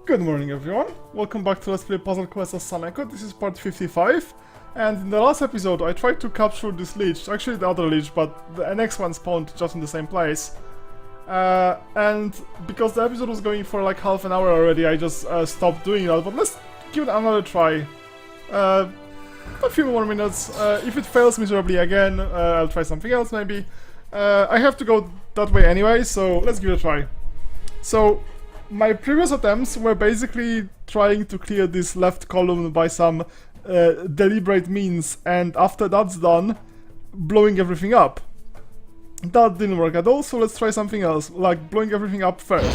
Good morning everyone, welcome back to Let's Play Puzzle Quest as Saneko. This is part 55, and in the last episode I tried to capture this leech, actually the other leech, but the next one spawned just in the same place. And because the episode was going for like half an hour already, I just stopped doing that, but let's give it another try. A few more minutes. If it fails miserably again, I'll try something else maybe. I have to go that way anyway, so let's give it a try. So, my previous attempts were basically trying to clear this left column by some deliberate means, and after that's done, blowing everything up. That didn't work at all, so let's try something else, like blowing everything up first.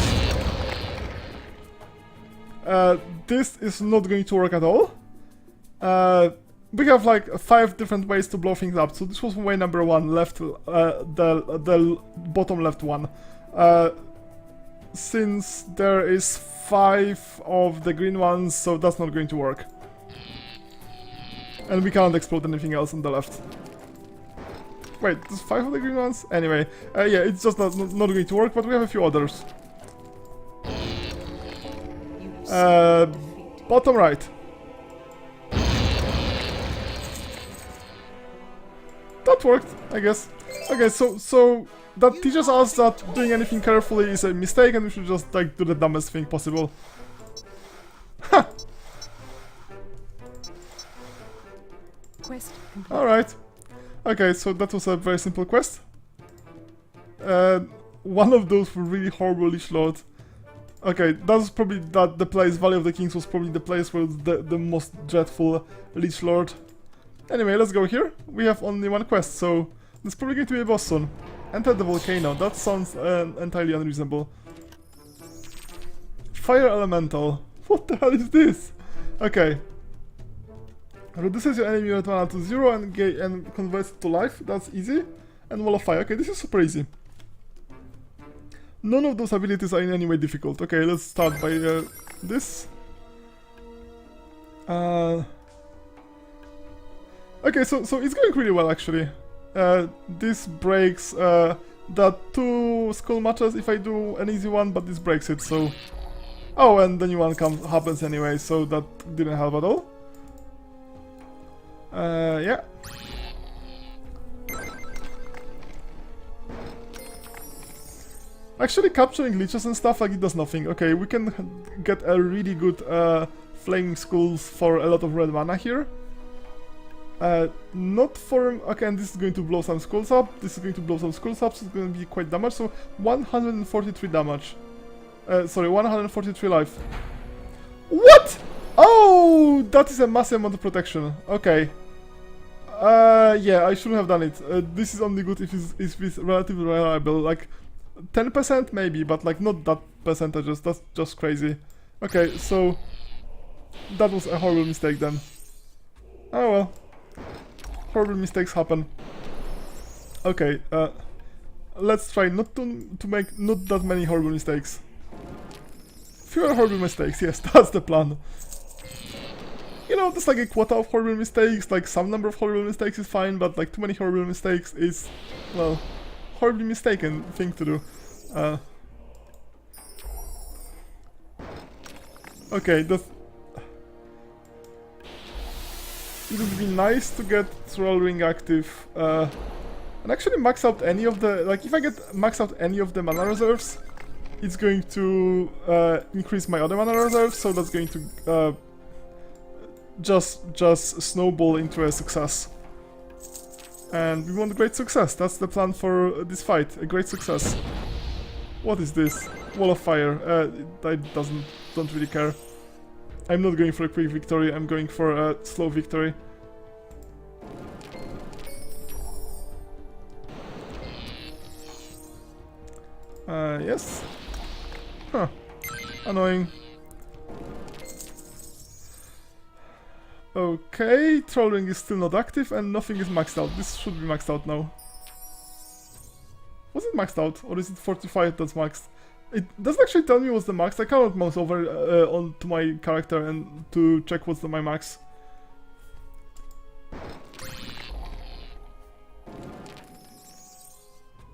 This is not going to work at all. We have like 5 different ways to blow things up, so this was way number 1, left, the bottom left one. Since there is 5 of the green ones, so that's not going to work. And we can't explode anything else on the left. Wait, there's 5 of the green ones? Anyway, yeah, it's just not going to work, but we have a few others. Bottom right. That worked, I guess. Okay, so that teaches us that doing anything carefully is a mistake, and we should just like do the dumbest thing possible. Ha! All right. Okay, so that was a very simple quest. One of those were really horrible leech lord. Okay, that's probably the place. Valley of the Kings was probably the place where the most dreadful leech lord. Anyway, let's go here. We have only one quest, so there's probably going to be a boss soon. Enter the volcano. That sounds entirely unreasonable. Fire elemental. What the hell is this? Okay. Reduces your enemy unit mana to 0 and converts it to life. That's easy. And wall of fire. Okay, this is super easy. None of those abilities are in any way difficult. Okay, let's start by this. Okay, so it's going really well actually. This breaks that 2 skull matches if I do an easy one, but this breaks it, so... Oh, and the new one happens anyway, so that didn't help at all. Yeah. Actually, capturing leeches and stuff like it does nothing. Okay, we can get a really good flaming skulls for a lot of red mana here. Not for... Okay, and this is going to blow some skulls up, this is going to blow some skulls up, so it's going to be quite damage, so 143 damage. Sorry, 143 life. What?! Oh! That is a massive amount of protection. Okay. Yeah, I shouldn't have done it. This is only good if it's relatively reliable, like 10% maybe, but like not that percentages, that's just crazy. Okay, so... That was a horrible mistake then. Oh well. Horrible mistakes happen. Okay, let's try not to make not that many horrible mistakes. Fewer horrible mistakes, yes, that's the plan. You know, there's like a quota of horrible mistakes, like some number of horrible mistakes is fine, but like too many horrible mistakes is, well, horribly mistaken thing to do. Okay, that's... It would be nice to get Troll Ring active and actually max out any of the... Like, if I get max out any of the mana reserves, it's going to increase my other mana reserves, so that's going to just snowball into a success. And we want a great success. That's the plan for this fight. A great success. What is this? Wall of fire. I don't really care. I'm not going for a quick victory, I'm going for a slow victory. Yes. Huh. Annoying. Okay, Troll Ring is still not active and nothing is maxed out. This should be maxed out now. Was it maxed out? Or is it 45 that's maxed? It doesn't actually tell me what's the max. I cannot mouse over onto my character and to check what's my max.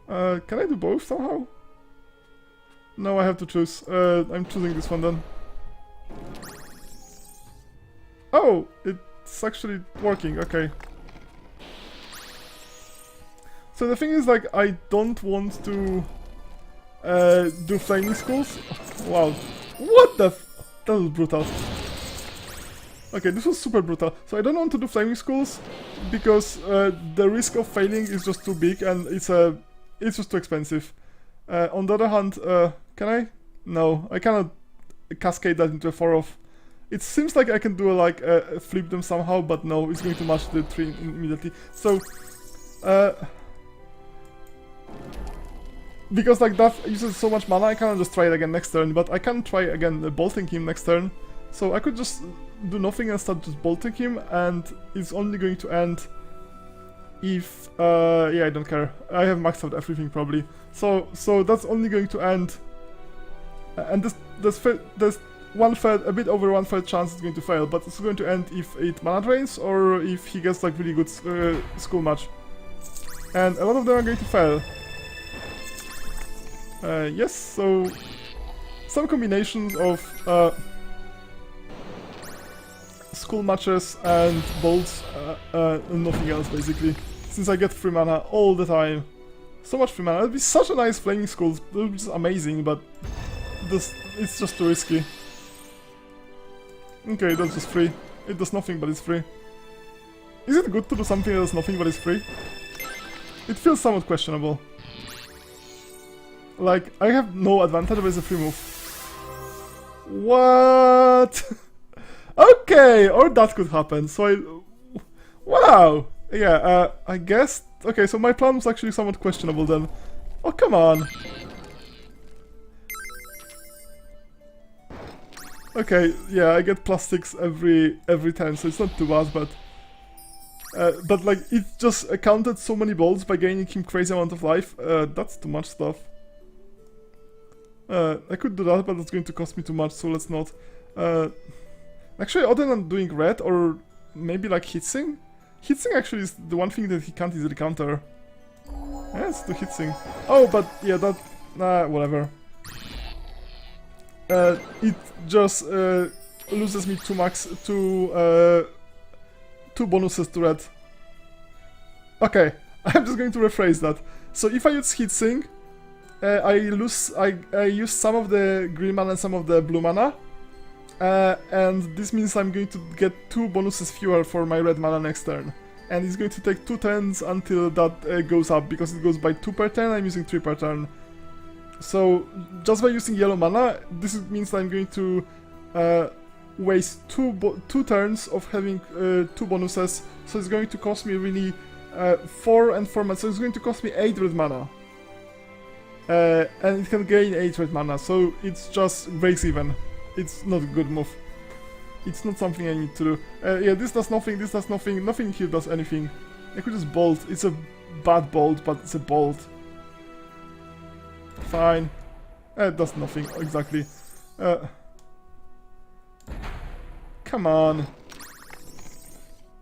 Can I do both somehow? No, I have to choose. I'm choosing this one then. Oh, it's actually working, okay. So the thing is, like, I don't want to do flaming skulls. Wow. What the that was brutal. Okay, this was super brutal. So I don't want to do flaming skulls because the risk of failing is just too big and it's just too expensive. On the other hand, can I? No, I cannot cascade that into a 4-off. It seems like I can do flip them somehow, but no, it's going to match the 3 immediately. So, because like that uses so much mana, I cannot just try it again next turn, but I can try again bolting him next turn. So I could just do nothing and start just bolting him, and it's only going to end if yeah, I don't care. I have maxed out everything probably. So that's only going to end, and there's a bit over 1/3 chance it's going to fail, but it's going to end if it mana drains or if he gets like really good skull match. And a lot of them are going to fail. Yes, so some combinations of skull matches and bolts, and nothing else basically. Since I get free mana all the time. So much free mana. It'd be such a nice flaming skull. It would be just amazing, but it's just too risky. Okay, that's just free. It does nothing, but it's free. Is it good to do something that does nothing but is free? It feels somewhat questionable. Like, I have no advantage, but it's a free move. What? Okay, or that could happen. So wow! Yeah, I guess... Okay, so my plan was actually somewhat questionable then. Oh, come on! Okay, yeah, I get +6 every time, so it's not too bad, but like, it just counted so many bolts by gaining him crazy amount of life. That's too much stuff. I could do that, but it's going to cost me too much, so let's not. Actually, other than doing red, or maybe like Hitsing? Hitsing actually is the one thing that he can't easily counter. Yeah, let's do Hitsing. Oh, but yeah, that... whatever. It just loses me two bonuses to red. Okay, I'm just going to rephrase that. So if I use Hitsing, I use some of the green mana and some of the blue mana. And this means I'm going to get 2 bonuses fewer for my red mana next turn. And it's going to take 2 turns until that goes up, because it goes by 2 per turn, I'm using 3 per turn. So, just by using yellow mana, this means I'm going to waste 2 turns of having 2 bonuses, so it's going to cost me really 4 and 4 mana, so it's going to cost me 8 red mana. And it can gain 8 red mana, so it's just breaks even. It's not a good move. It's not something I need to do. Yeah, this does nothing, this does nothing, nothing here does anything. I could just bolt. It's a bad bolt, but it's a bolt. Fine. It does nothing, exactly. Come on.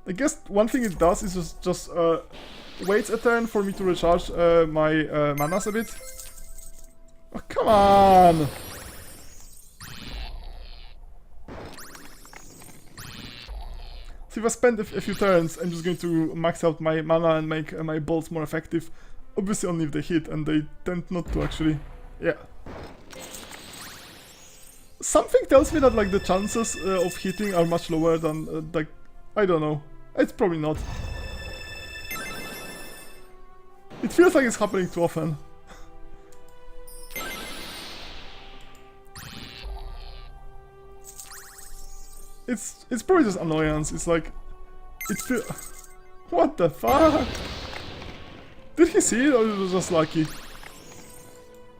I guess one thing it does is just waits a turn for me to recharge my manas a bit. Oh, come on! So if I spend a few turns, I'm just going to max out my mana and make my bolts more effective. Obviously only if they hit, and they tend not to actually. Yeah. Something tells me that like the chances of hitting are much lower than like, I don't know. It's probably not. It feels like it's happening too often. It's probably just annoyance. It's like, it's feel. What the fuck? Did he see it, or it was just lucky?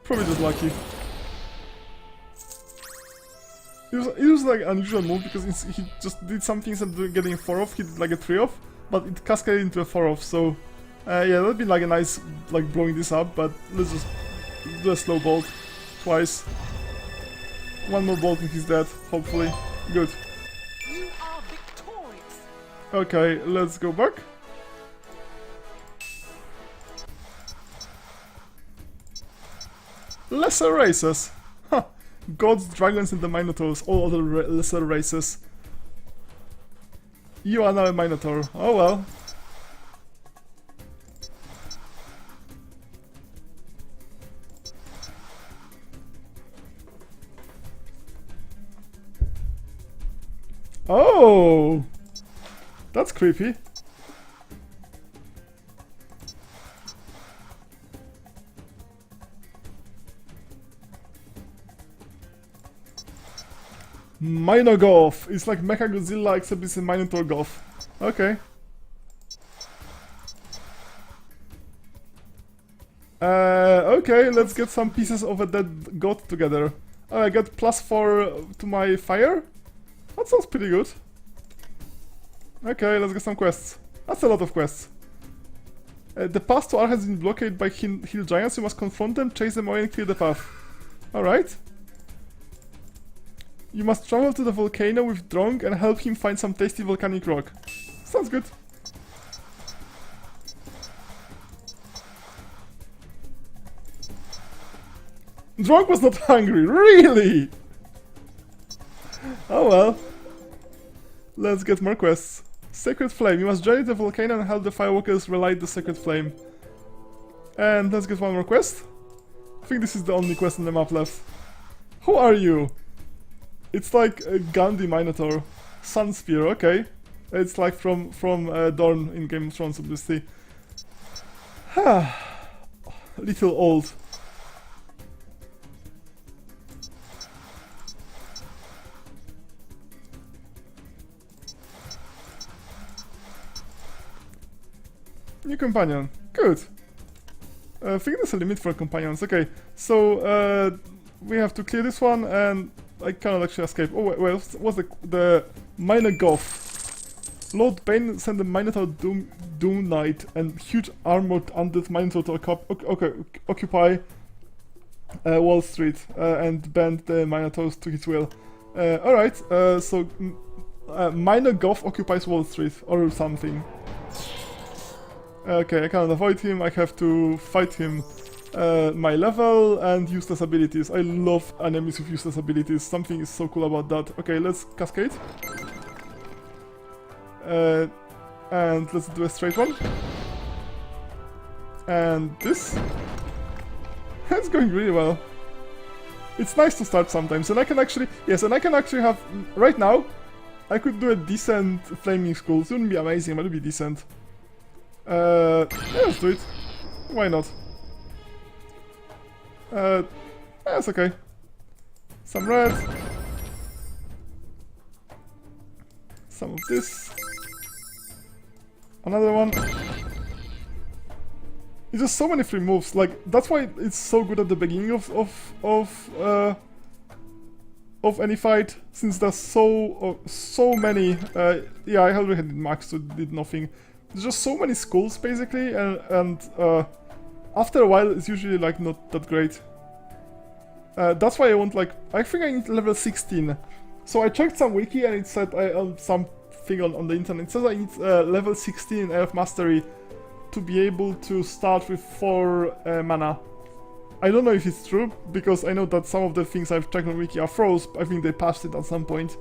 Probably just lucky. It was like an unusual move because he just did something instead of getting a 4-off, he did like a 3-off, but it cascaded into a 4-off. So yeah, that'd be like a nice like blowing this up. But let's just do a slow bolt twice. One more bolt and he's dead. Hopefully, good. Okay, let's go back. Lesser races. Huh. Gods, dragons and the minotaurs, all other lesser races. You are now a Minotaur. Oh well. Oh! That's creepy. Minogolf. It's like Mechagodzilla except it's a Minotaur Golf. Okay. Okay, let's get some pieces of a dead god together. I got +4 to my fire? That sounds pretty good. Okay, let's get some quests. That's a lot of quests. The path to R has been blockaded by hill giants. You must confront them, chase them away and clear the path. Alright. You must travel to the volcano with Drong and help him find some tasty volcanic rock. Sounds good. Drong was not hungry, really? Oh well. Let's get more quests. Sacred Flame. You must journey the volcano and help the firewalkers relight the sacred flame. And let's get one more quest. I think this is the only quest on the map left. Who are you? It's like a Gandhi Minotaur. Sun Spear, okay. It's like from Dorn in Game of Thrones, obviously. Little old. New companion. Good. I think there's a limit for companions. Okay, so we have to clear this one, and I cannot actually escape. Oh wait, what's the minor Goth? Lord Bane sent the Minotaur Doom Knight and huge armored undead Minotaur to occupy Wall Street and bend the Minotaurs to his will. Alright, so minor Goth occupies Wall Street or something. Okay, I cannot avoid him, I have to fight him my level and useless abilities. I love enemies with useless abilities, something is so cool about that. Okay, let's cascade. And let's do a straight one. And this. It's going really well. It's nice to start sometimes, and I can actually, yes, and I can actually have, right now, I could do a decent flaming skull. It wouldn't be amazing, but it would be decent. Yeah, let's do it. Why not? Yeah, it's okay. Some red. Some of this. Another one. It's just so many free moves. Like that's why it's so good at the beginning of any fight, since there's so many. Yeah, I already had max, so did nothing. There's just so many skulls basically, and after a while it's usually like not that great. That's why I want like, I think I need level 16. So I checked some wiki and it said something on the internet. It says I need level 16 in Elf Mastery to be able to start with 4 mana. I don't know if it's true, because I know that some of the things I've checked on wiki are froze. I think they patched it at some point.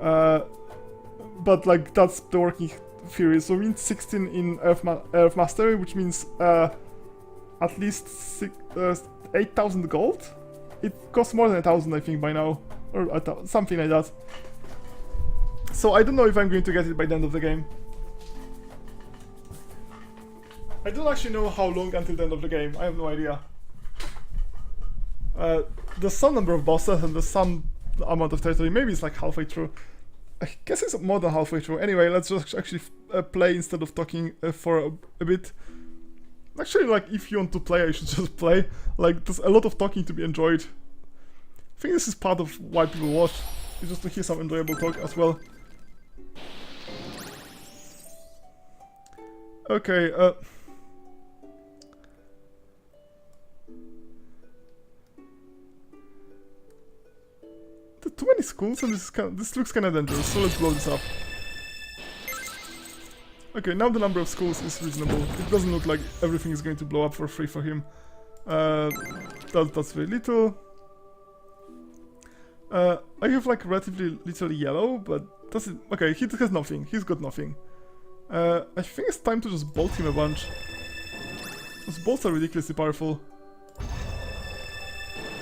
But like that's the working theory. So we need 16 in Elf Mastery, which means at least 8,000 gold? It costs more than 1,000 I think by now, or something like that. So I don't know if I'm going to get it by the end of the game. I don't actually know how long until the end of the game, I have no idea. There's some number of bosses and there's some amount of territory, maybe it's like halfway through. I guess it's more than halfway through. Anyway, let's just actually play instead of talking for a bit. Actually, like, if you want to play, I should just play. Like, there's a lot of talking to be enjoyed. I think this is part of why people watch, is just to hear some enjoyable talk as well. Okay, too many schools and this looks kinda dangerous, so let's blow this up. Okay, now the number of schools is reasonable. It doesn't look like everything is going to blow up for free for him. That's very little. I have like relatively little yellow, but does it? Okay, he has nothing. He's got nothing. I think it's time to just bolt him a bunch. Those bolts are ridiculously powerful.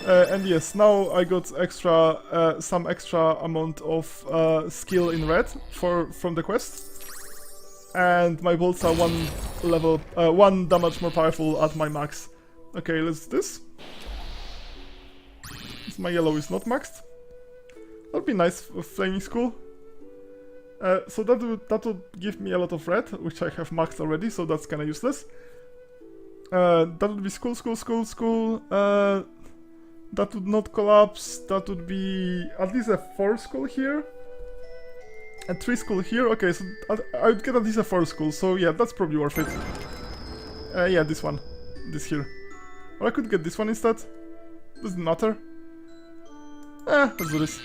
And yes, now I got extra, some extra amount of skill in red from the quest, and my bolts are one damage more powerful at my max. Okay, let's do this. My yellow is not maxed. That'd be nice for flaming skull. So that would give me a lot of red, which I have maxed already, so that's kinda useless. That would be skull. That would not collapse. That would be at least a 4 skull here. A 3 skull here. Okay, so I would get at least a 4 skull, so yeah, that's probably worth it. Yeah, this one. This here. Or I could get this one instead. Doesn't matter. Let's do this.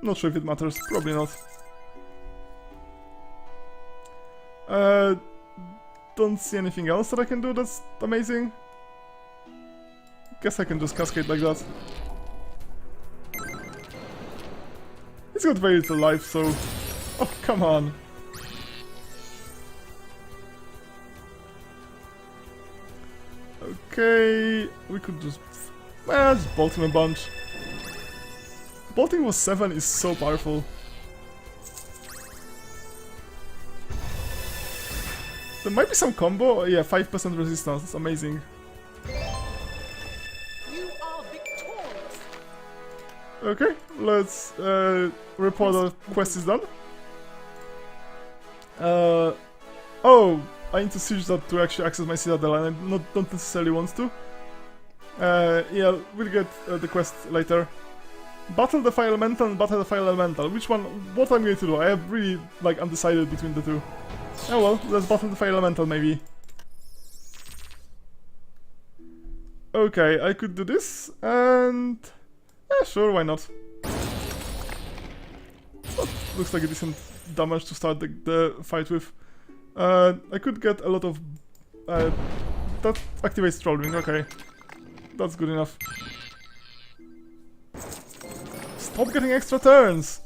Not sure if it matters. Probably not. Don't see anything else that I can do that's amazing. Guess I can just cascade like that. It's got very little life, so... Oh, come on. Okay, we could just bolt him a bunch. Bolting with 7 is so powerful. There might be some combo. Yeah, 5% resistance. That's amazing. You are victorious. Okay, let's report the quest is done. Oh, I need to siege that to actually access my citadel, and I don't necessarily want to. Yeah, we'll get the quest later. Battle the Fire Elemental and Battle the Fire Elemental. Which one? What I'm going to do? I have really like undecided between the two. Oh well, let's battle the Fire Elemental maybe. Okay, I could do this, and sure, why not? That looks like a decent damage to start the fight with. I could get a lot of that activates trolling. Okay, that's good enough. Stop getting extra turns!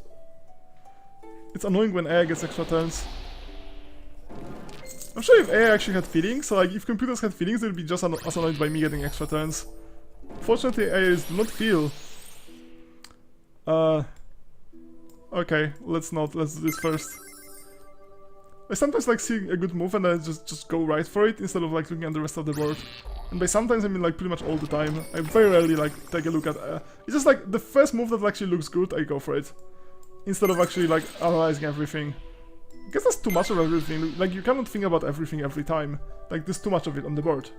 It's annoying when AI gets extra turns. I'm sure if AI actually had feelings, so like if computers had feelings, they'd be just as annoyed by me getting extra turns. Fortunately, AIs do not feel. Okay, let's do this first. I sometimes like seeing a good move and I just go right for it instead of like looking at the rest of the board. And by sometimes I mean like pretty much all the time. I very rarely like take a look at... it's just like the first move that actually looks good, I go for it. Instead of actually like analyzing everything. I guess that's too much of everything. Like you cannot think about everything every time. Like there's too much of it on the board.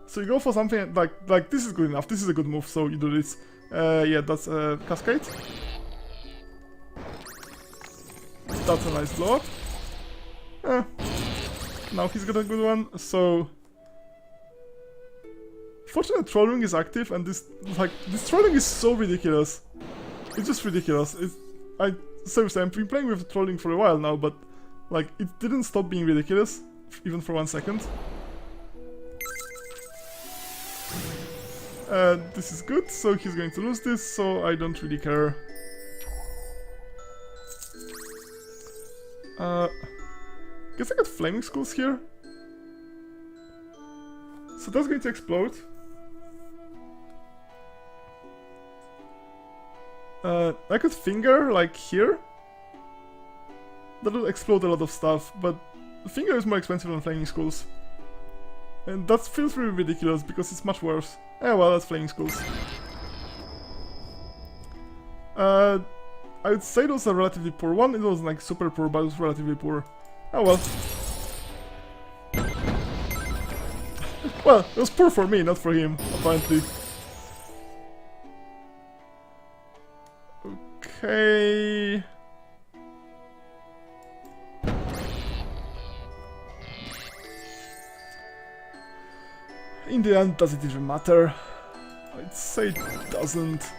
So you go for something like this is good enough, this is a good move, so you do this. Yeah, that's Cascade. That's a nice blow up. Now he's got a good one, so... Fortunately, trolling is active, and this trolling is so ridiculous. It's just ridiculous. Seriously, I've been playing with trolling for a while now, but like it didn't stop being ridiculous, even for 1 second. This is good, so he's going to lose this, so I don't really care. Guess I got flaming skulls here. So that's going to explode. I could finger like here. That will explode a lot of stuff, but finger is more expensive than flaming skulls. And that feels really ridiculous because it's much worse. Well, that's flaming skulls. I would say those are relatively poor. One, it wasn't like super poor, but it was relatively poor. Oh well. Well, it was poor for me, not for him, apparently. Okay... In the end, does it even matter? I'd say it doesn't.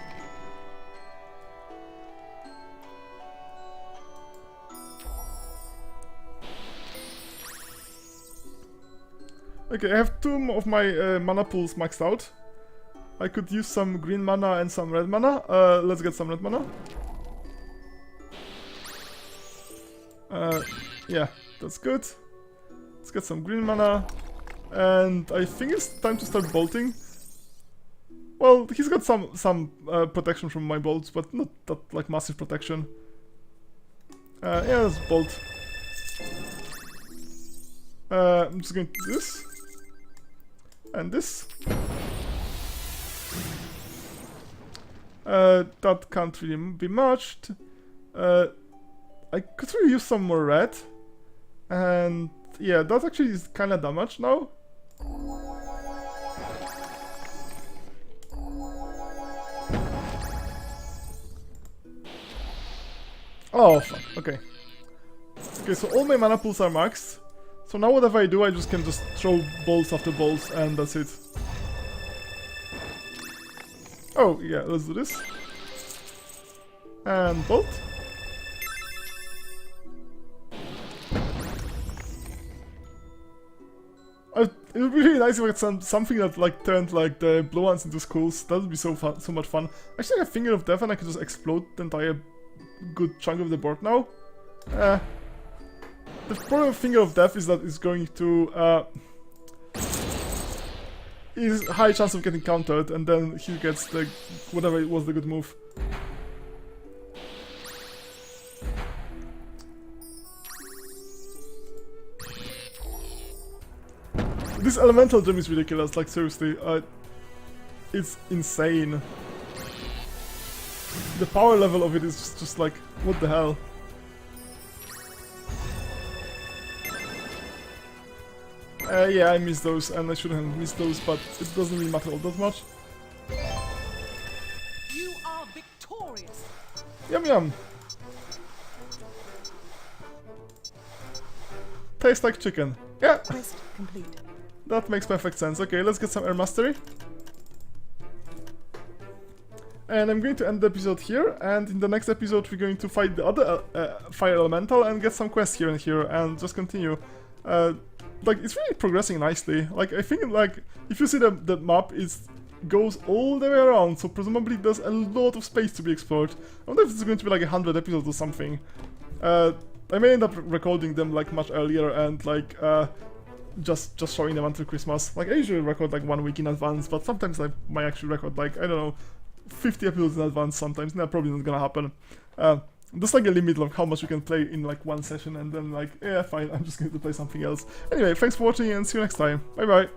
Okay, I have 2 of my mana pools maxed out. I could use some green mana and some red mana. Let's get some red mana. Yeah, that's good. Let's get some green mana. And I think it's time to start bolting. Well, he's got some protection from my bolts, but not that like massive protection. Yeah, let's bolt. I'm just going to do this. And this. That can't really be matched. I could really use some more red. And yeah, that actually is kinda damage now. Oh fuck, okay. Okay, so all my mana pools are maxed. So now whatever I do, I can just throw bolts after bolts and that's it. Oh yeah, let's do this. And bolt. It would be really nice if I had something that like turned like the blue ones into skulls. That would be so fun, so much fun. Actually, I have Finger of Death and I could just explode the entire good chunk of the board now. The problem with Finger of Death is that it's going to is high chance of getting countered, and then he gets the whatever it was the good move. This elemental gem is ridiculous, like seriously, it's insane. The power level of it is just like, what the hell? Yeah, I missed those, and I shouldn't have missed those, but it doesn't really matter all that much. You are victorious. Yum yum! Tastes like chicken. Yeah! Quest complete. That makes perfect sense. Okay, let's get some Air Mastery. And I'm going to end the episode here, and in the next episode we're going to fight the other Fire Elemental and get some quests here and here, and just continue. Like, it's really progressing nicely. Like, I think, like, if you see the map, it goes all the way around, so presumably there's a lot of space to be explored. I wonder if it's going to be like 100 episodes or something. I may end up recording them, like, much earlier and, like, just showing them until Christmas. Like, I usually record like 1 week in advance, but sometimes I might actually record like, I don't know, 50 episodes in advance sometimes. That's probably not gonna happen. There's like a limit of how much you can play in like one session, and then like, yeah, fine, I'm just going to play something else. Anyway, thanks for watching and see you next time. Bye bye!